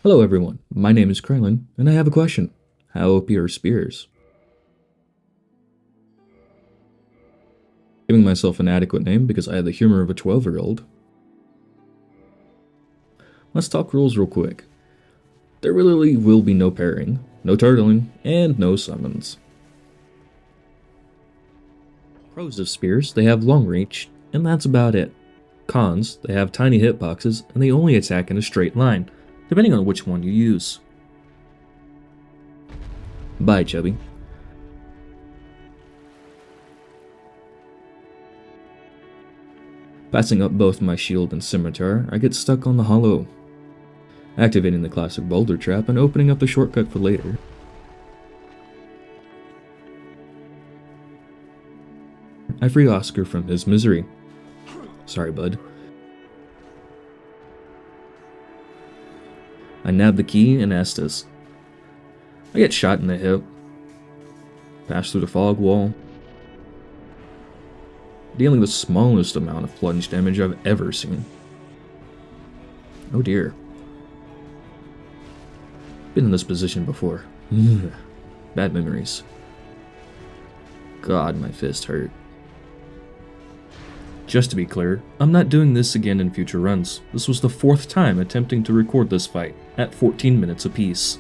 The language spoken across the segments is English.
Hello everyone, my name is Krylin, and I have a question. How OP are spears? Giving myself an adequate name because I have the humor of a 12-year-old. Let's talk rules real quick. There really will be no parrying, no turtling, and no summons. Pros of spears, they have long reach, and that's about it. Cons, they have tiny hitboxes, and they only attack in a straight line, depending on which one you use. Bye, Chubby. Passing up both my shield and scimitar, I get stuck on the hollow. Activating the classic boulder trap and opening up the shortcut for later. I free Oscar from his misery. Sorry, bud. I nab the key and Estus. I get shot in the hip. Pass through the fog wall. Dealing the smallest amount of plunge damage I've ever seen. Oh dear. Been in this position before. Bad memories. God, my fist hurt. Just to be clear, I'm not doing this again in future runs. This was the 4th time attempting to record this fight, at 14 minutes apiece.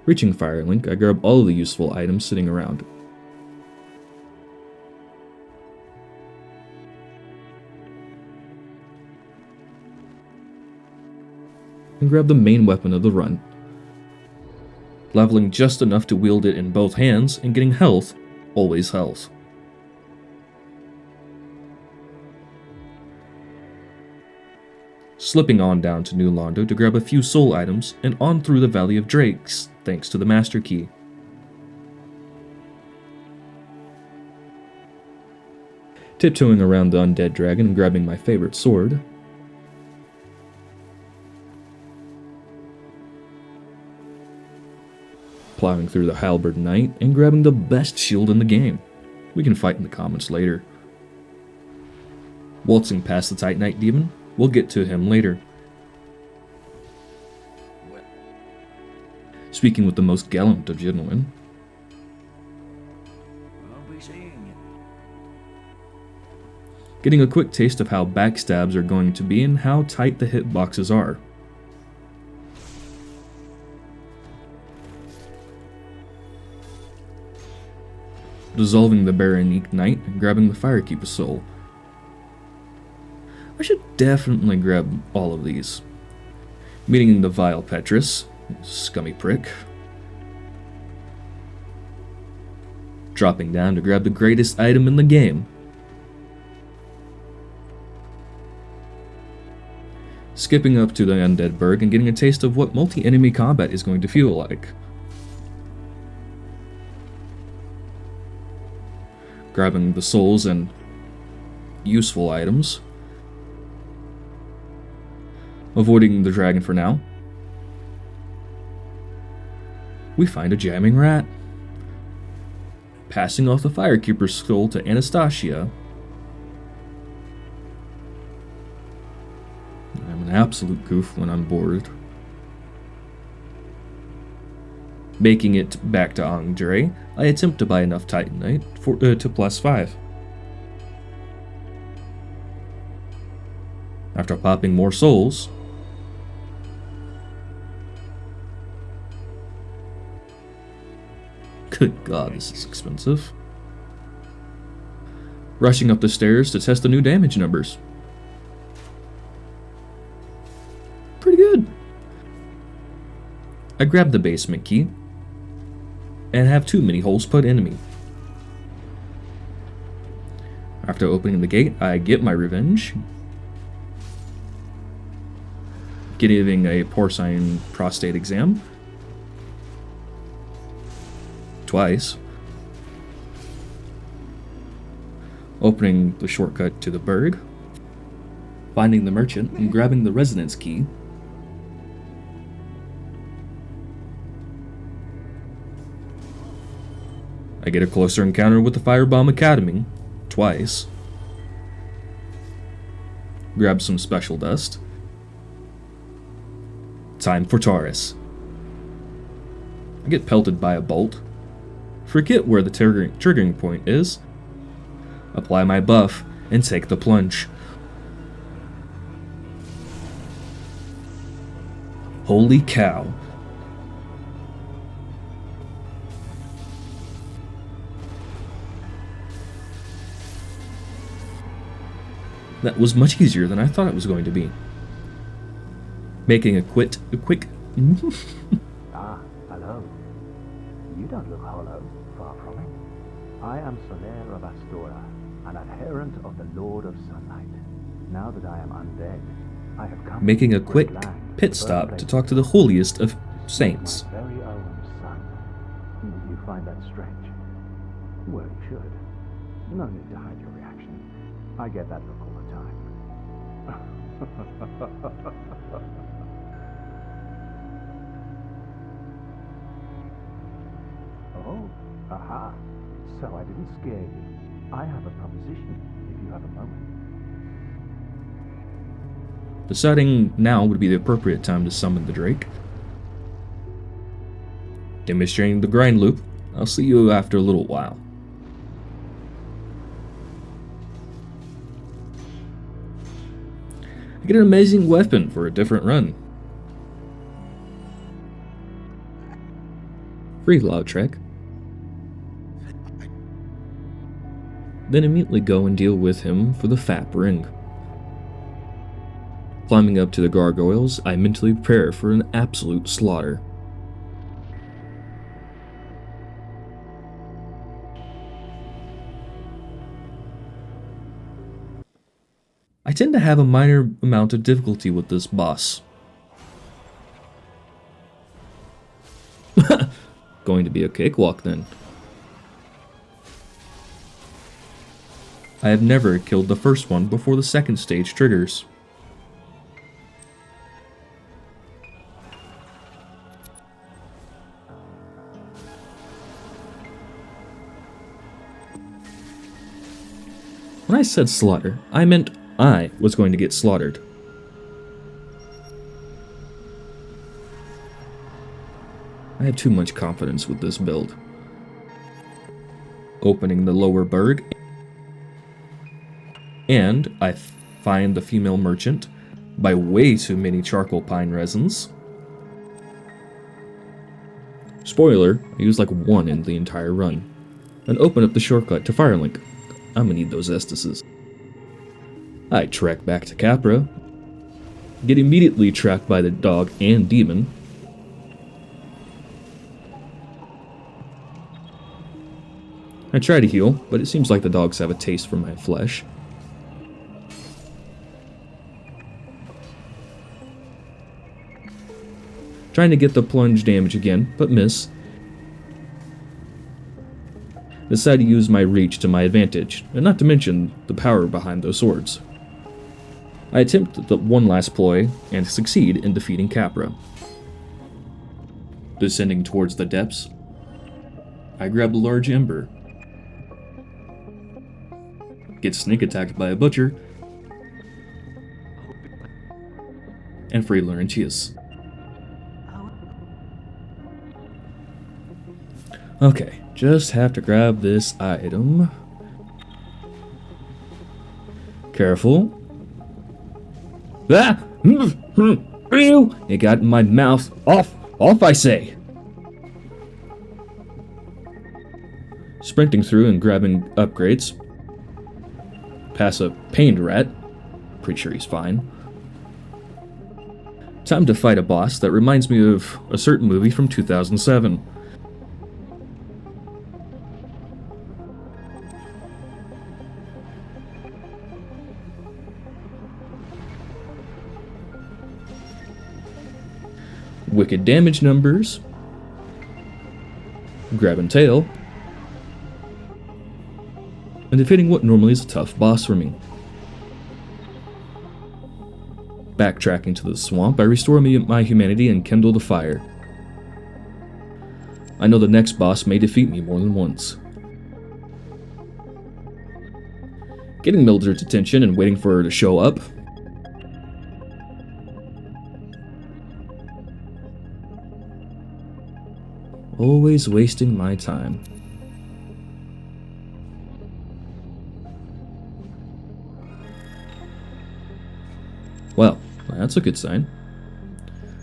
Reaching Firelink, I grab all of the useful items sitting around. And grab the main weapon of the run. Leveling just enough to wield it in both hands and getting health, always health. Slipping on down to New Londo to grab a few soul items and on through the Valley of Drakes, thanks to the Master Key. Tiptoeing around the undead dragon and grabbing my favorite sword. Plowing through the Halberd Knight and grabbing the best shield in the game. We can fight in the comments later. Waltzing past the Titanite Demon, we'll get to him later. Speaking with the most gallant of gentlemen. I'll be seeing you. Getting a quick taste of how backstabs are going to be and how tight the hitboxes are. Dissolving the Baronique Knight and grabbing the Firekeeper Soul. I should definitely grab all of these. Meeting the Vile Petrus, scummy prick. Dropping down to grab the greatest item in the game. Skipping up to the Undead Burg and getting a taste of what multi-enemy combat is going to feel like. Grabbing the souls and useful items. Avoiding the dragon for now. We find a jamming rat. Passing off the Firekeeper's skull to Anastasia. I'm an absolute goof when I'm bored. Making it back to Angre, I attempt to buy enough Titanite to +5. After popping more souls, good god, this is expensive. Rushing up the stairs to test the new damage numbers. Pretty good. I grab the basement key and have 2 mini holes put into me. After opening the gate, I get my revenge. Getting a porcine prostate exam. Twice. Opening the shortcut to the Burg. Finding the merchant and grabbing the residence key. I get a closer encounter with the Firebomb Academy, twice. Grab some special dust. Time for Taurus. I get pelted by a bolt. Forget where the triggering point is. Apply my buff and take the plunge. Holy cow. That was much easier than I thought it was going to be. Making a quick... Ah, hello. You don't look hollow, far from it. I am Soler of Astora, an adherent of the Lord of Sunlight. Now that I am undead, I have come Making a to quick great land, pit stop to talk to the holiest of saints. My very own son. Did you find that strange? Well, you should. No need to hide your reaction. I get that look all the time. Oh, aha. So I didn't scare you. I have a proposition, if you have a moment. Deciding now would be the appropriate time to summon the Drake. Demonstrating the grind loop. I'll see you after a little while. I get an amazing weapon for a different run. Free Lautrec. Then immediately go and deal with him for the Fap Ring. Climbing up to the gargoyles, I mentally prepare for an absolute slaughter. I tend to have a minor amount of difficulty with this boss. Going to be a cakewalk then. I have never killed the first one before the second stage triggers. When I said slaughter, I meant I was going to get slaughtered. I have too much confidence with this build. Opening the lower berg, and I find the female merchant by way too many charcoal pine resins. Spoiler, I used like one in the entire run. And open up the shortcut to Firelink. I'm gonna need those Estises. I trek back to Capra, get immediately tracked by the dog and demon. I try to heal, but it seems like the dogs have a taste for my flesh. Trying to get the plunge damage again, but miss. Decide to use my reach to my advantage, and not to mention the power behind those swords. I attempt the one last ploy, and succeed in defeating Capra. Descending towards the depths, I grab a large ember. Get sneak attacked by a butcher, and free Laurentius. Okay, just have to grab this item. Careful. Ah! It got in my mouth. Off! Off, I say! Sprinting through and grabbing upgrades. Pass a pained rat. Pretty sure he's fine. Time to fight a boss that reminds me of a certain movie from 2007. Wicked damage numbers. Grab and tail. And defeating what normally is a tough boss for me. Backtracking to the swamp, I restore my humanity and kindle the fire. I know the next boss may defeat me more than once. Getting Mildred's attention and waiting for her to show up. Always wasting my time. Well, that's a good sign.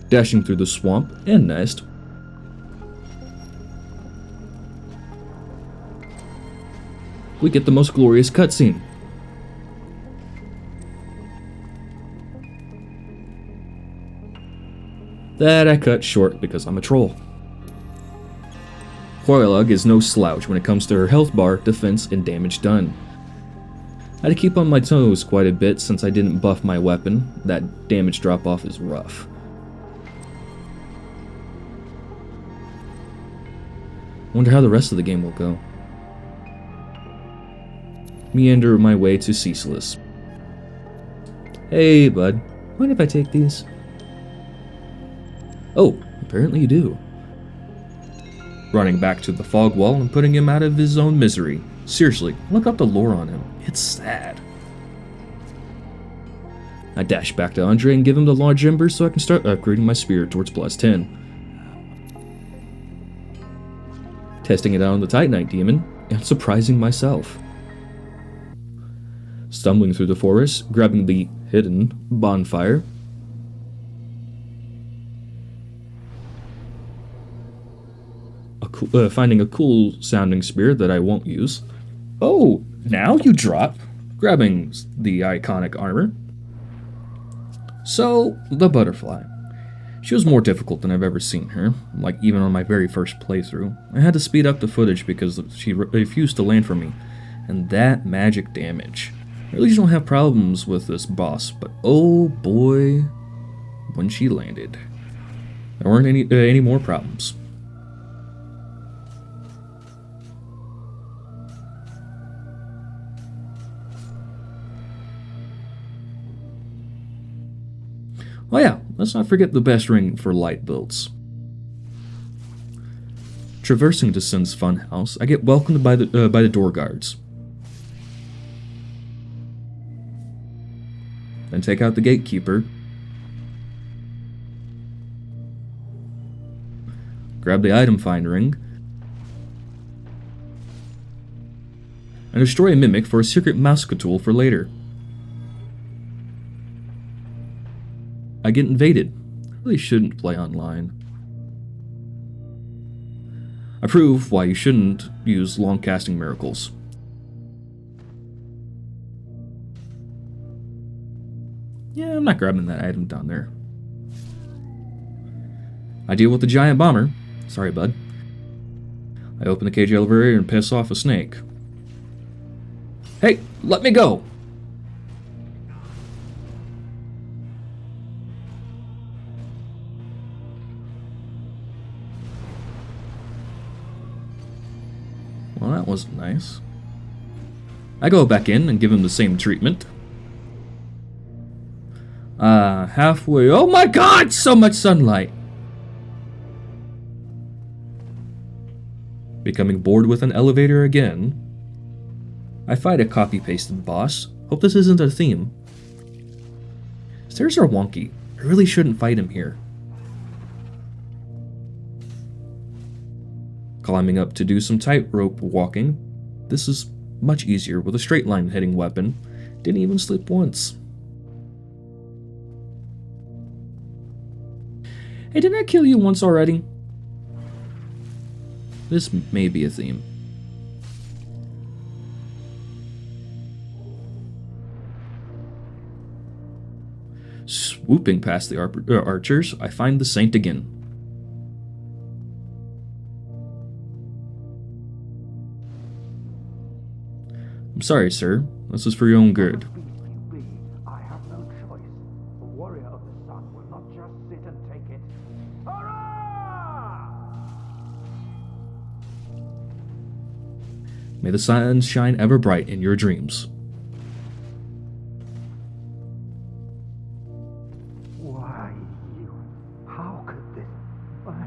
Dashing through the swamp and nest. We get the most glorious cutscene. That I cut short because I'm a troll. Horlog is no slouch when it comes to her health bar, defense, and damage done. I had to keep on my toes quite a bit since I didn't buff my weapon. That damage drop-off is rough. Wonder how the rest of the game will go. Meander my way to Ceaseless. Hey, bud. Mind if I take these? Oh, apparently you do. Running back to the fog wall and putting him out of his own misery. Seriously, look up the lore on him. It's sad. I dash back to Andre and give him the large embers so I can start upgrading my spear towards plus 10. Testing it out on the Titanite demon, and surprising myself. Stumbling through the forest, grabbing the hidden bonfire. Finding a cool sounding spear that I won't use. Oh, now you drop. Grabbing the iconic armor. So, the butterfly. She was more difficult than I've ever seen her, like even on my very first playthrough. I had to speed up the footage because she refused to land for me, and that magic damage. I really don't have problems with this boss, but oh boy, when she landed, there weren't any more problems. Oh yeah, let's not forget the best ring for light builds. Traversing to Sin's funhouse, I get welcomed by the door guards. Then take out the gatekeeper. Grab the item find ring. And destroy a mimic for a secret Muscatool for later. I get invaded. I really shouldn't play online. I prove why you shouldn't use long casting miracles. Yeah, I'm not grabbing that item down there. I deal with the giant bomber. Sorry, bud. I open the cage elevator and piss off a snake. Hey, let me go! Well, that wasn't nice. I go back in and give him the same treatment. Halfway. Oh my god, so much sunlight! Becoming bored with an elevator again. I fight a copy-pasted boss. Hope this isn't a theme. Stairs are wonky. I really shouldn't fight him here. Climbing up to do some tightrope walking. This is much easier with a straight line hitting weapon. Didn't even slip once. Hey, didn't I kill you once already? This may be a theme. Swooping past the archers, I find the saint again. I'm sorry, sir. This is for your own good. I have no choice. The warrior of the sun will not just sit and take it. Hurrah! May the sun shine ever bright in your dreams. Why, you? How could this? Why?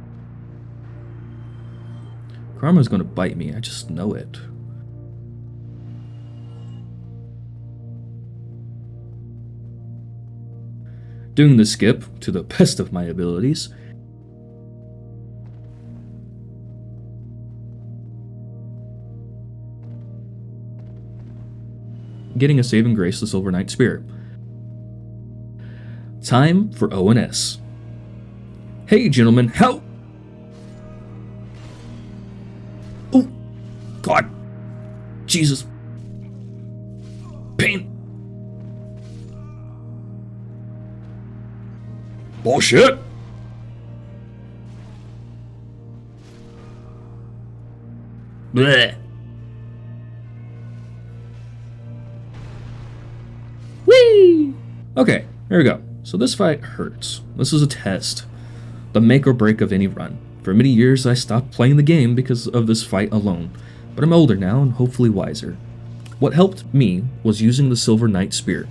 Karma's gonna bite me, I just know it. Doing the skip to the best of my abilities. getting a saving grace the Silver Knight Spear. Time for O&S. Hey gentlemen, help! Oh, God. Jesus. Pain. Bullshit! Bleh. Whee! Okay, here we go. So this fight hurts. This is a test. The make or break of any run. For many years I stopped playing the game because of this fight alone, but I'm older now and hopefully wiser. What helped me was using the Silver Knight Spear.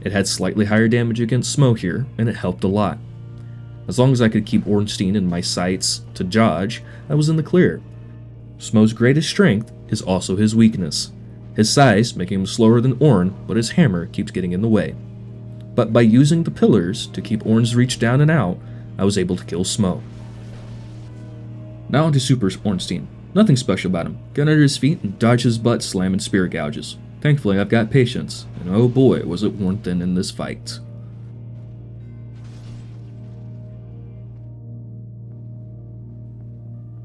It had slightly higher damage against Smo here, and it helped a lot. As long as I could keep Ornstein in my sights to dodge, I was in the clear. Smo's greatest strength is also his weakness. His size making him slower than Orn, but his hammer keeps getting in the way. But by using the pillars to keep Orn's reach down and out, I was able to kill Smo. Now onto Super Ornstein. Nothing special about him. Get under his feet and dodge his butt slamming spirit gouges. Thankfully I've got patience, and oh boy was it worn thin in this fight.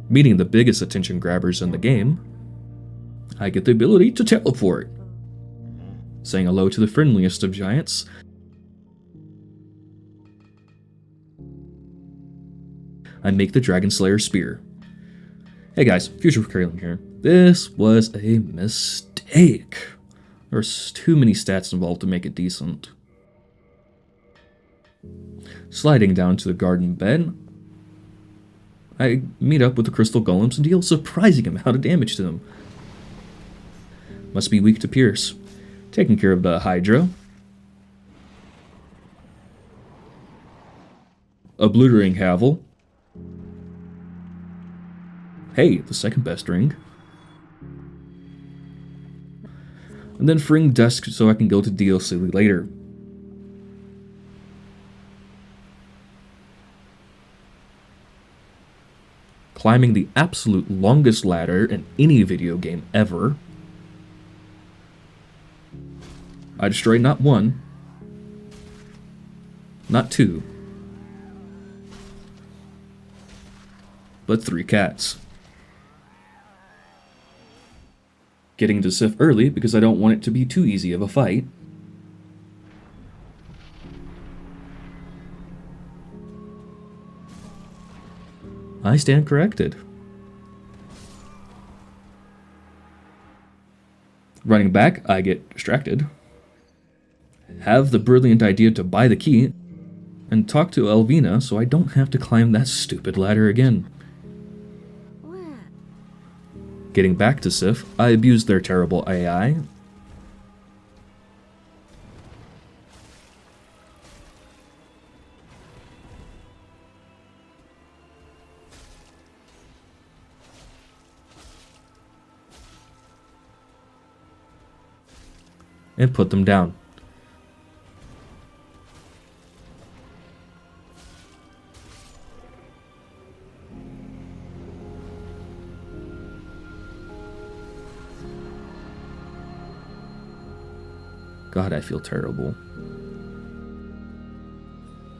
Meeting the biggest attention grabbers in the game, I get the ability to teleport. Saying hello to the friendliest of giants, I make the Dragon Slayer Spear. Hey guys, Future Kraling here. This was a mistake. There's too many stats involved to make it decent. Sliding down to the garden bed, I meet up with the crystal golems and deal a surprising amount of damage to them. Must be weak to pierce. Taking care of the Hydra. Obliterating Havel. Hey, the second best ring. And then freeing Dusk so I can go to DLC later. Climbing the absolute longest ladder in any video game ever. I destroyed not one, not two, but 3 cats. Getting to Sif early because I don't want it to be too easy of a fight. I stand corrected. Running back, I get distracted. Have the brilliant idea to buy the key and talk to Elvina so I don't have to climb that stupid ladder again. Getting back to Sif, I abused their terrible AI. And put them down. God, I feel terrible.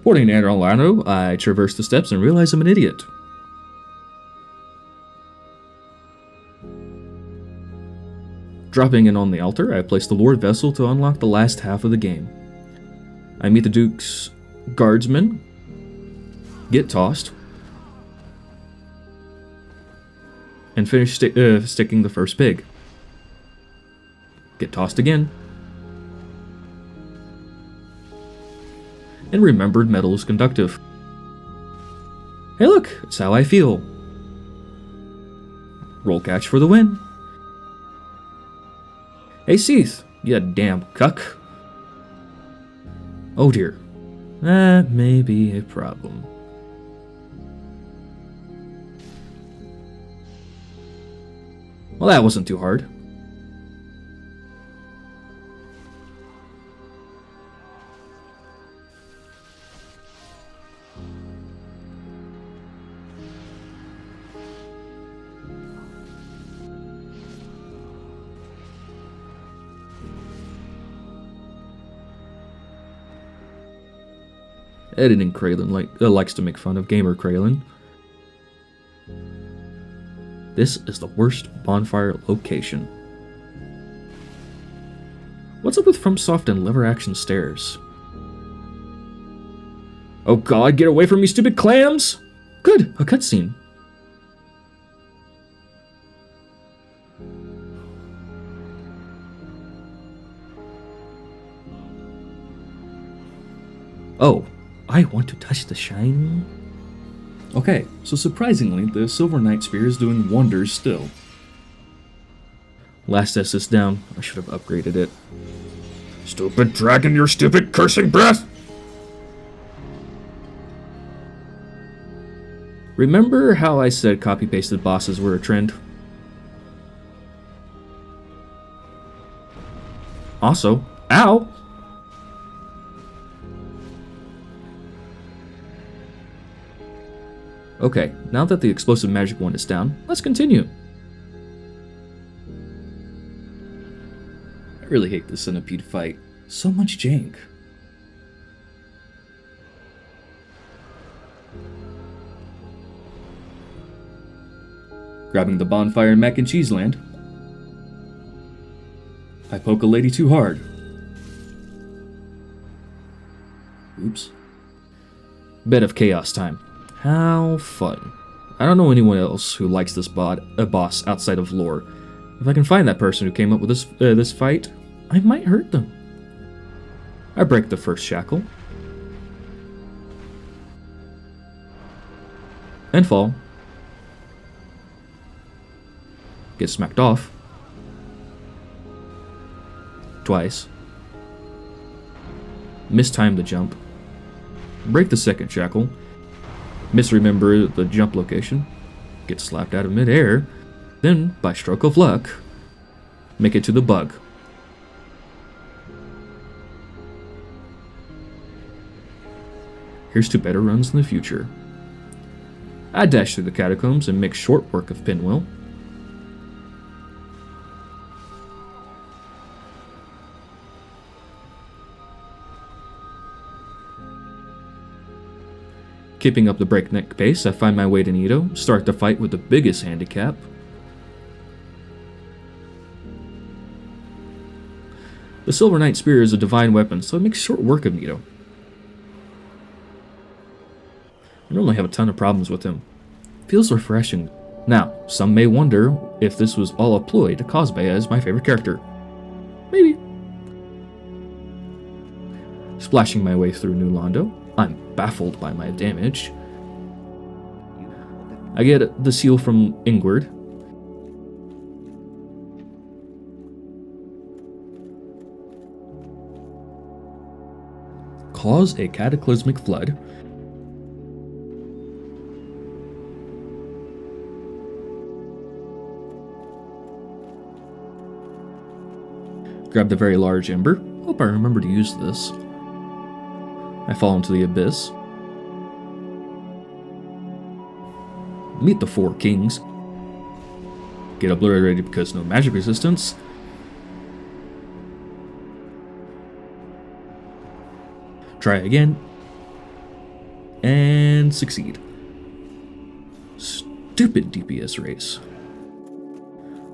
Boarding at Orlando, I traverse the steps and realize I'm an idiot. Dropping in on the altar, I place the Lord Vessel to unlock the last half of the game. I meet the Duke's guardsmen, get tossed, and finish sticking the first pig. Get tossed again. And remembered metal is conductive. Hey look, it's how I feel. Roll catch for the win. Hey Seath, you damn cuck. Oh dear, that may be a problem. Well, that wasn't too hard. Editing Kraylin likes to make fun of Gamer Kraylin. This is the worst bonfire location. What's up with FromSoft and lever action stairs? Oh god, get away from me, stupid clams! Good, a cutscene. Oh, I want to touch the shine. Okay, so surprisingly, the Silver Knight Spear is doing wonders still. Last Estus down, I should have upgraded it. Stupid dragon, your stupid cursing breath! Remember how I said copy-pasted bosses were a trend? Also, ow! Okay, now that the explosive magic one is down, let's continue. I really hate the centipede fight. So much jank. Grabbing the bonfire in Mac and Cheese Land. I poke a lady too hard. Oops. Bed of Chaos time. How fun. I don't know anyone else who likes this boss outside of lore. If I can find that person who came up with this fight, I might hurt them. I break the first shackle. And fall. Get smacked off. Twice. Mistime the jump. Break the second shackle. Misremember the jump location. Get slapped out of midair. Then, by stroke of luck, make it to the bug. Here's to better runs in the future. I dash through the catacombs and make short work of Pinwheel. Keeping up the breakneck pace, I find my way to Nito, start the fight with the biggest handicap. The Silver Knight Spear is a divine weapon, so it makes short work of Nito. I normally have a ton of problems with him. Feels refreshing. Now, some may wonder if this was all a ploy to cosplay as my favorite character. Maybe. Splashing my way through New Londo, I'm baffled by my damage. I get the seal from Ingward. Cause a cataclysmic flood. Grab the very large ember. Hope I remember to use this. I fall into the abyss. Meet the four kings. Get obliterated because no magic resistance. Try again. And succeed. Stupid DPS race.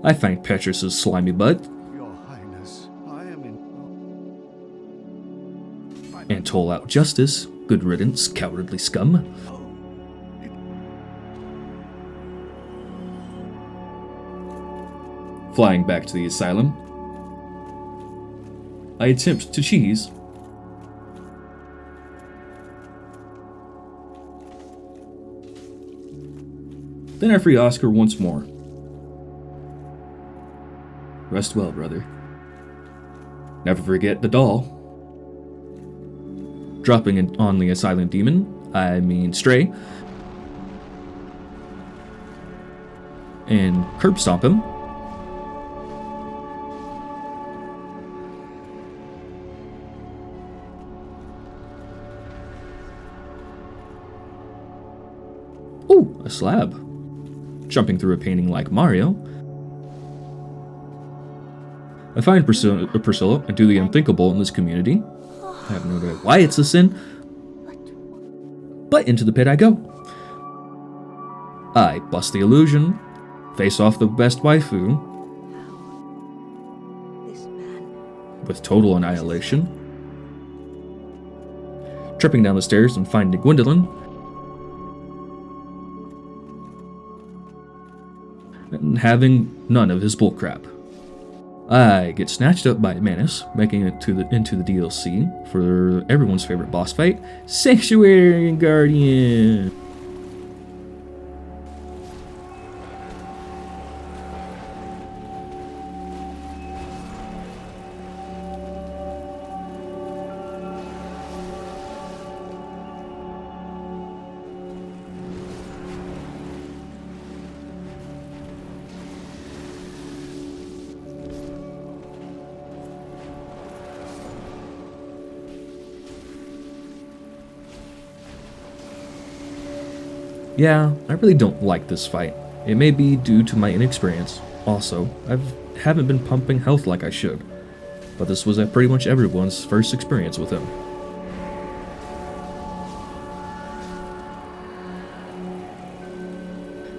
I find Petrus's slimy butt. Your Highness, I am in... And toll out justice. Good riddance, cowardly scum. Flying back to the asylum, I attempt to cheese. Then I free Oscar once more. Rest well, brother. Never forget the doll. Dropping it on the asylum demon, I mean Stray. And curb stomp him. Ooh, a slab. Jumping through a painting like Mario. I find Priscilla and do the unthinkable in this community. I have no idea why it's a sin. But but into the pit I go. I bust the illusion, face off the best waifu, This man. with total annihilation, tripping down the stairs and finding Gwendolyn, and having none of his bullcrap. I get snatched up by Manus, making it into the DLC for everyone's favorite boss fight, Sanctuary Guardian. Yeah, I really don't like this fight. It may be due to my inexperience. Also, I haven't been pumping health like I should. But this was pretty much everyone's first experience with him.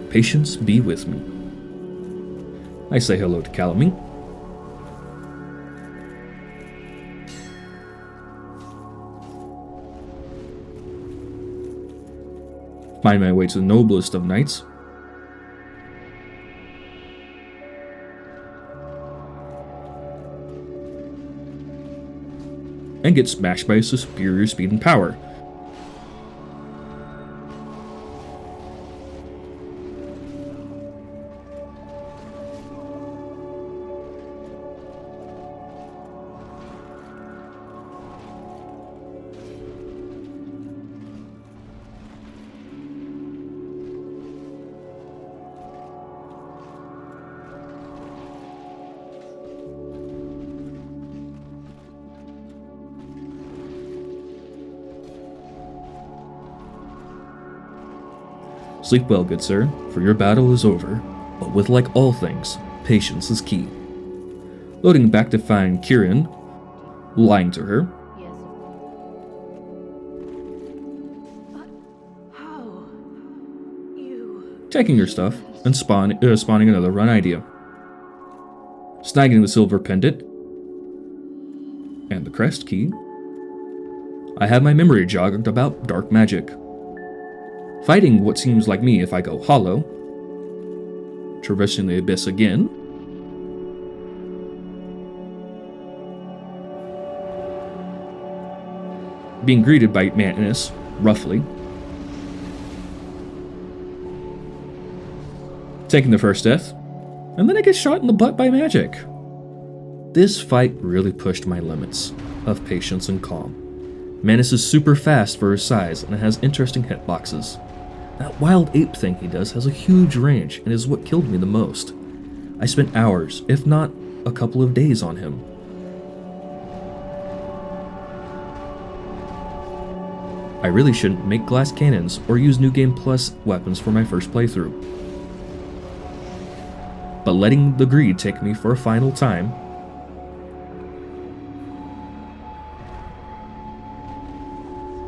Patience be with me. I say hello to Calamine. Find my way to the noblest of knights. And get smashed by his superior speed and power. Sleep well, good sir, for your battle is over. But with like all things, patience is key. Loading back to find Kieran, lying to her, Yes. But how? You. taking her stuff, and spawning another run idea. Snagging the silver pendant, and the crest key. I have my memory jogged about dark magic. Fighting what seems like me if I go hollow. Traversing the abyss again. Being greeted by Manus, roughly. Taking the first death. And then I get shot in the butt by magic. This fight really pushed my limits of patience and calm. Manus is super fast for his size and has interesting hitboxes. That wild ape thing he does has a huge range and is what killed me the most. I spent hours, if not a couple of days on him. I really shouldn't make glass cannons or use New Game Plus weapons for my first playthrough. But letting the greed take me for a final time,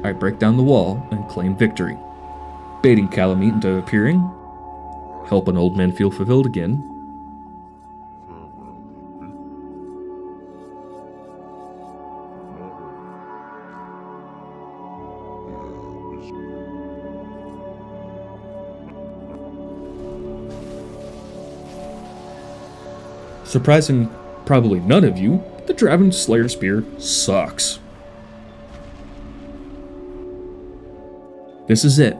I break down the wall and claim victory. Baiting Calamite into appearing, help an old man feel fulfilled again. Surprising probably none of you, the Dragon Slayer Spear sucks. This is it.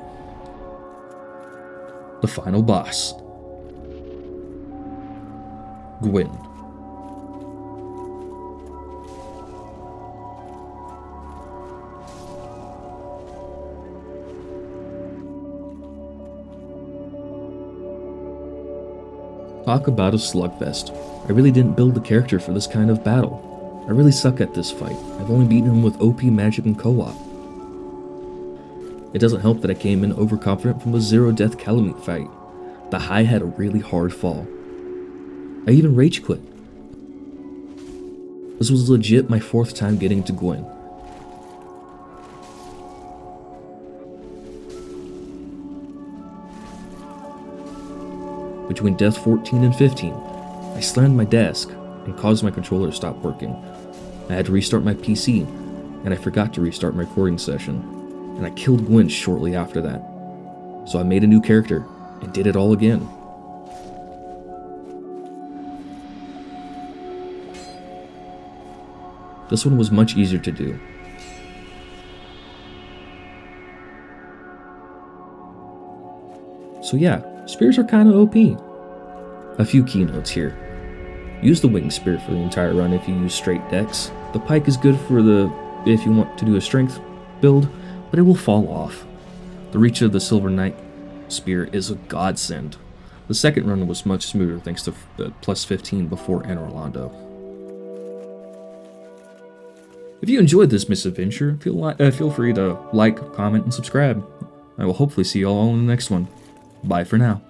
The final boss. Gwyn. Talk about a slugfest. I really didn't build the character for this kind of battle. I really suck at this fight. I've only beaten him with OP magic and co-op. It doesn't help that I came in overconfident from the zero death Calamite fight. The high had a really hard fall. I even rage quit. This was legit my 4th time getting to Gwyn. Between death 14 and 15, I slammed my desk and caused my controller to stop working. I had to restart my PC, and I forgot to restart my recording session, and I killed Gwen shortly after that. So I made a new character and did it all again. This one was much easier to do. So yeah, spears are kinda OP. A few keynotes here. Use the winged spear for the entire run if you use straight decks. The pike is good for if you want to do a strength build, but it will fall off. The reach of the Silver Knight spear is a godsend. The second run was much smoother thanks to plus 15 before Enter Orlando. If you enjoyed this misadventure, feel free to like, comment, and subscribe. I will hopefully see you all in the next one. Bye for now.